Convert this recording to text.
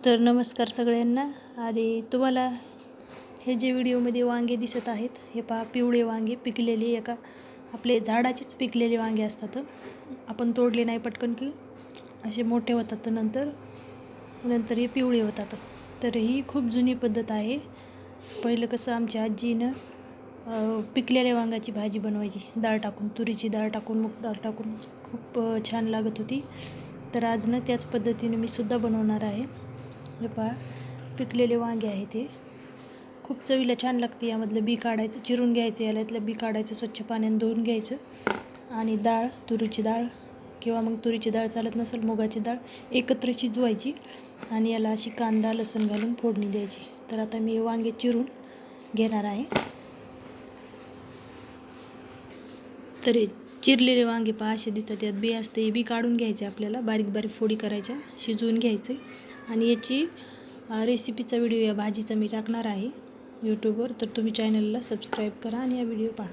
तर नमस्कार सगळ्यांना. आणि तुम्हाला हे जे व्हिडिओमध्ये वांगे दिसत आहेत हे पहा, पिवळे वांगे पिकलेले, एका आपले झाडाचेच पिकलेले वांगे असतात. आपण तोडले नाही पटकन की असे मोठे होतात, नंतर हे पिवळे होतात. तर ही खूप जुनी पद्धत आहे. पहिलं कसं आमच्या आजीनं पिकलेल्या वांग्याची भाजी बनवायची, डाळ टाकून, तुरीची डाळ टाकून, मूग डाळ टाकून, खूप छान लागत होती. तर आज ना त्याच पद्धतीने मी सुद्धा बनवणार आहे. हे पहा, पिकलेले वांगे आहेत, ते खूप चवीला छान लागते. यामधलं बी काढायचं, चिरून घ्यायचं, यातलं बी काढायचं, स्वच्छ पाण्याने धुवून घ्यायचं आणि डाळ, तुरीची डाळ किंवा मग तुरीची डाळ चालत नसेल मुगाची डाळ एकत्र शिजवायची आणि याला अशी कांदा लसूण घालून फोडणी द्यायची. तर आता मी वांगे चिरून घेणार आहे. तर चिरलेले वांगे पहा असे दिसतात, यात बी असते, हे बी काढून घ्यायचे, आपल्याला बारीक बारीक फोडी करायच्या, शिजवून घ्यायचे. आणि याची रेसिपीचा व्हिडिओ या भाजीचा मी टाकणार आहे यूट्यूबवर, तर तुम्ही चॅनलला सबस्क्राईब करा आणि हा व्हिडिओ पहा.